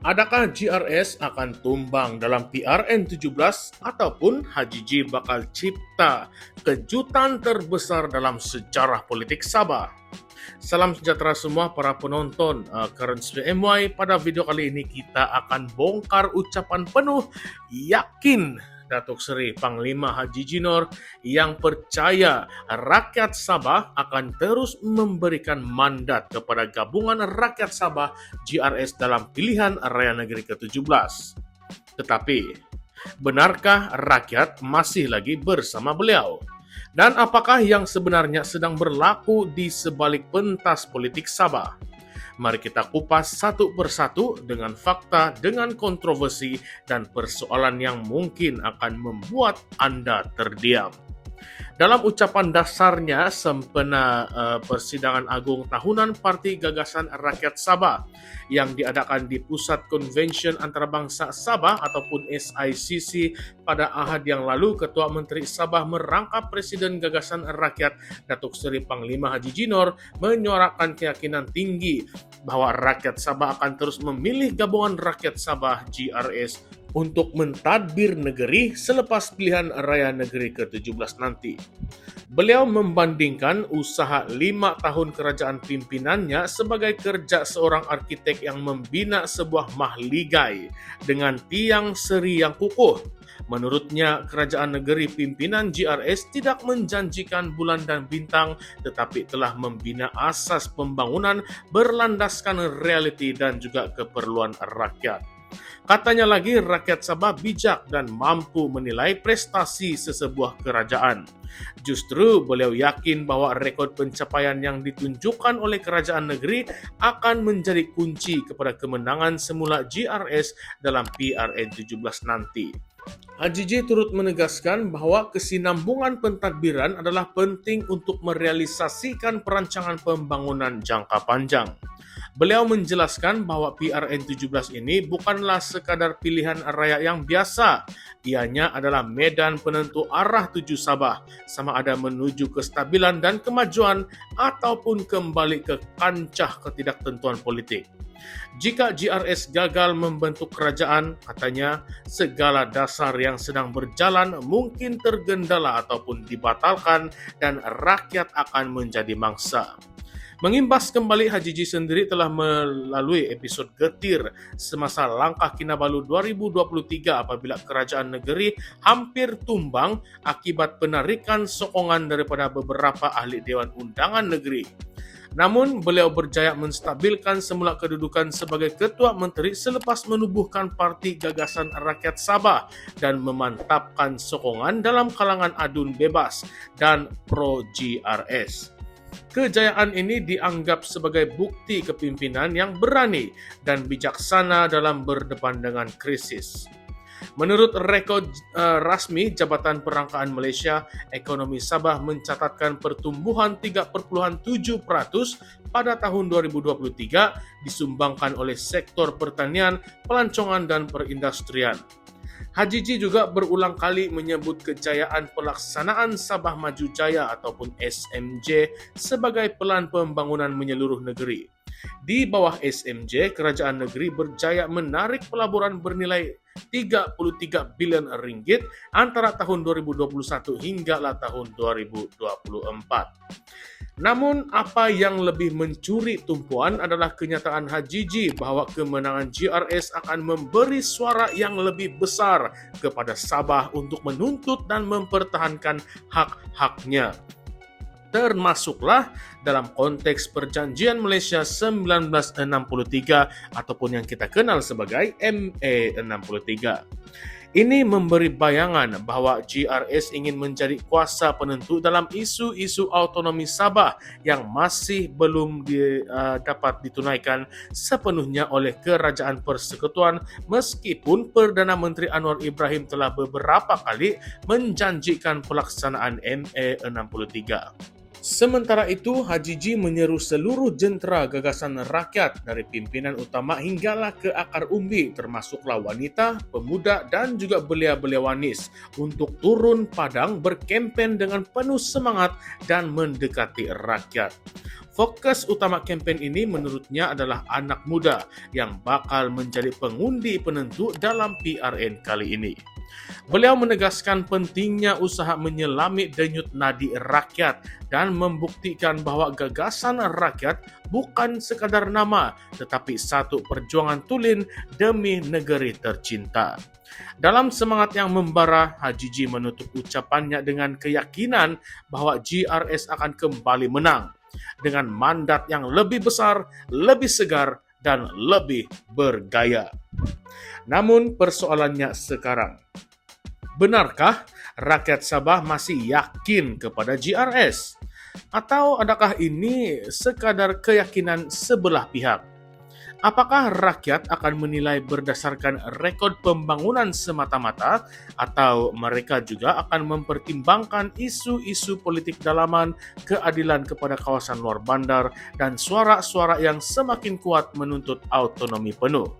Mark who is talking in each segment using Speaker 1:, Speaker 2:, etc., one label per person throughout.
Speaker 1: Adakah GRS akan tumbang dalam PRN17 ataupun Haji G bakal cipta kejutan terbesar dalam sejarah politik Sabah? Salam sejahtera semua para penonton Currents MY. Pada video kali ini kita akan bongkar ucapan penuh yakin Datuk Seri Panglima Haji Jinor yang percaya rakyat Sabah akan terus memberikan mandat kepada Gabungan Rakyat Sabah GRS dalam pilihan raya negeri ke-17. Tetapi, benarkah rakyat masih lagi bersama beliau? Dan apakah yang sebenarnya sedang berlaku di sebalik pentas politik Sabah? Mari kita kupas satu persatu dengan fakta, dengan kontroversi, dan persoalan yang mungkin akan membuat Anda terdiam. Dalam ucapan dasarnya sempena Persidangan Agung Tahunan Parti Gagasan Rakyat Sabah yang diadakan di Pusat Konvensyen Antarabangsa Sabah ataupun SICC pada Ahad yang lalu, Ketua Menteri Sabah merangkap Presiden Gagasan Rakyat Datuk Seri Panglima Haji Jinor menyuarakan keyakinan tinggi bahwa rakyat Sabah akan terus memilih Gabungan Rakyat Sabah GRS untuk mentadbir negeri selepas pilihan raya negeri ke-17 nanti. Beliau membandingkan usaha 5 tahun kerajaan pimpinannya sebagai kerja seorang arkitek yang membina sebuah mahligai dengan tiang seri yang kukuh. Menurutnya, kerajaan negeri pimpinan GRS tidak menjanjikan bulan dan bintang, tetapi telah membina asas pembangunan berlandaskan realiti dan juga keperluan rakyat. Katanya lagi, rakyat Sabah bijak dan mampu menilai prestasi sesebuah kerajaan. Justru beliau yakin bahwa rekod pencapaian yang ditunjukkan oleh kerajaan negeri akan menjadi kunci kepada kemenangan semula GRS dalam PRN17 nanti. Haji J turut menegaskan bahwa kesinambungan pentadbiran adalah penting untuk merealisasikan perancangan pembangunan jangka panjang. Beliau menjelaskan bahwa PRN17 ini bukanlah sekadar pilihan raya yang biasa. Ianya adalah medan penentu arah tuju Sabah, sama ada menuju kestabilan dan kemajuan ataupun kembali ke kancah ketidaktentuan politik. Jika GRS gagal membentuk kerajaan, katanya, segala dasar yang sedang berjalan mungkin tergendala ataupun dibatalkan dan rakyat akan menjadi mangsa. Mengimbas kembali, Haji G sendiri telah melalui episod getir semasa Langkah Kinabalu 2023 apabila kerajaan negeri hampir tumbang akibat penarikan sokongan daripada beberapa ahli Dewan Undangan Negeri. Namun, beliau berjaya menstabilkan semula kedudukan sebagai Ketua Menteri selepas menubuhkan Parti Gagasan Rakyat Sabah dan memantapkan sokongan dalam kalangan adun bebas dan pro-GRS. Kejayaan ini dianggap sebagai bukti kepimpinan yang berani dan bijaksana dalam berdepan dengan krisis. Menurut rekod rasmi Jabatan Perangkaan Malaysia, ekonomi Sabah mencatatkan pertumbuhan 3,7% pada tahun 2023 disumbangkan oleh sektor pertanian, pelancongan dan perindustrian. Haji G juga berulang kali menyebut kejayaan pelaksanaan Sabah Maju Jaya ataupun SMJ sebagai pelan pembangunan menyeluruh negeri. Di bawah SMJ, kerajaan negeri berjaya menarik pelaburan bernilai 33 bilion ringgit antara tahun 2021 hingga tahun 2024. Namun, apa yang lebih mencuri tumpuan adalah kenyataan Haji G bahwa kemenangan GRS akan memberi suara yang lebih besar kepada Sabah untuk menuntut dan mempertahankan hak-haknya. Termasuklah dalam konteks Perjanjian Malaysia 1963 ataupun yang kita kenal sebagai MA63. Ini memberi bayangan bahwa GRS ingin menjadi kuasa penentu dalam isu-isu autonomi Sabah yang masih belum dapat ditunaikan sepenuhnya oleh Kerajaan Persekutuan, meskipun Perdana Menteri Anwar Ibrahim telah beberapa kali menjanjikan pelaksanaan MA63. Sementara itu, Haji G menyeru seluruh jentera gagasan rakyat dari pimpinan utama hinggalah ke akar umbi, termasuklah wanita, pemuda dan juga belia-belia wanis untuk turun padang berkempen dengan penuh semangat dan mendekati rakyat. Fokus utama kampanye ini menurutnya adalah anak muda yang bakal menjadi pengundi penentu dalam PRN kali ini. Beliau menegaskan pentingnya usaha menyelami denyut nadi rakyat dan membuktikan bahwa gagasan rakyat bukan sekadar nama, tetapi satu perjuangan tulen demi negeri tercinta. Dalam semangat yang membara, Haji G menutup ucapannya dengan keyakinan bahwa GRS akan kembali menang dengan mandat yang lebih besar, lebih segar, dan lebih bergaya. Namun persoalannya sekarang, benarkah rakyat Sabah masih yakin kepada GRS? Atau adakah ini sekadar keyakinan sebelah pihak? Apakah rakyat akan menilai berdasarkan rekod pembangunan semata-mata atau mereka juga akan mempertimbangkan isu-isu politik dalaman, keadilan kepada kawasan luar bandar, dan suara-suara yang semakin kuat menuntut autonomi penuh?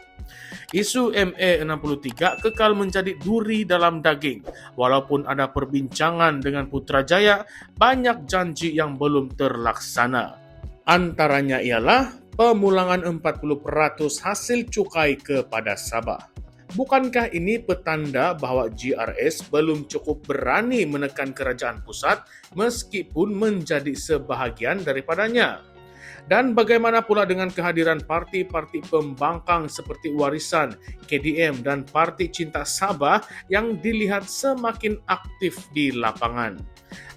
Speaker 1: Isu ME63 kekal menjadi duri dalam daging. Walaupun ada perbincangan dengan Putrajaya, banyak janji yang belum terlaksana. Antaranya ialah pemulangan 40% hasil cukai kepada Sabah. Bukankah ini petanda bahwa GRS belum cukup berani menekan kerajaan pusat meskipun menjadi sebahagian daripadanya? Dan bagaimana pula dengan kehadiran parti-parti pembangkang seperti Warisan, KDM, dan Parti Cinta Sabah yang dilihat semakin aktif di lapangan?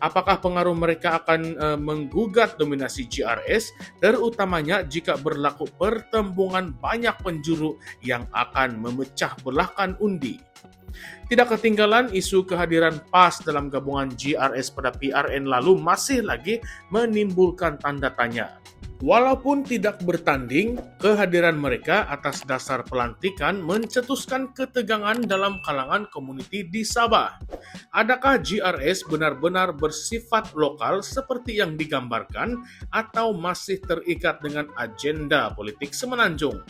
Speaker 1: Apakah pengaruh mereka akan menggugat dominasi GRS, terutamanya jika berlaku pertembungan banyak penjuru yang akan memecah belahkan undi? Tidak ketinggalan, isu kehadiran PAS dalam gabungan GRS pada PRN lalu masih lagi menimbulkan tanda tanya. Walaupun tidak bertanding, kehadiran mereka atas dasar pelantikan mencetuskan ketegangan dalam kalangan komuniti di Sabah. Adakah GRS benar-benar bersifat lokal seperti yang digambarkan atau masih terikat dengan agenda politik semenanjung?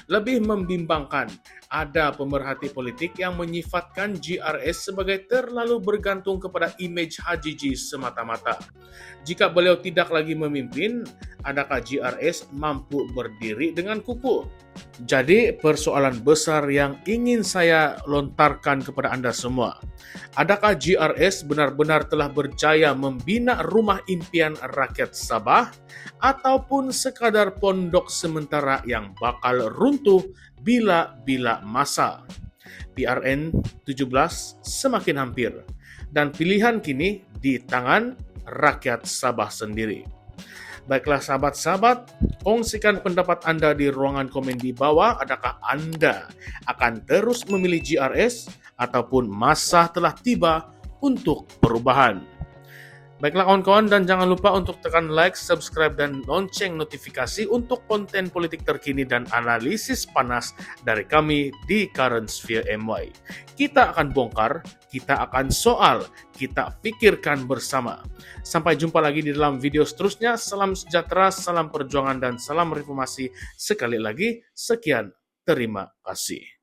Speaker 1: Lebih membimbangkan, ada pemerhati politik yang menyifatkan GRS sebagai terlalu bergantung kepada image Haji G semata-mata. Jika beliau tidak lagi memimpin, adakah GRS mampu berdiri dengan kukuh? Jadi persoalan besar yang ingin saya lontarkan kepada Anda semua, adakah GRS benar-benar telah berjaya membina rumah impian rakyat Sabah ataupun sekadar pondok sementara yang bakal runtuh bila masa? PRN 17 semakin hampir dan pilihan kini di tangan rakyat Sabah sendiri. Baiklah sahabat-sahabat, kongsikan pendapat Anda di ruangan komen di bawah. Adakah Anda akan terus memilih GRS ataupun masa telah tiba untuk perubahan? Baiklah kawan-kawan, dan jangan lupa untuk tekan like, subscribe, dan lonceng notifikasi untuk konten politik terkini dan analisis panas dari kami di Current Sphere MY. Kita akan bongkar, kita akan soal, kita pikirkan bersama. Sampai jumpa lagi di dalam video seterusnya. Salam sejahtera, salam perjuangan, dan salam reformasi. Sekali lagi, sekian, terima kasih.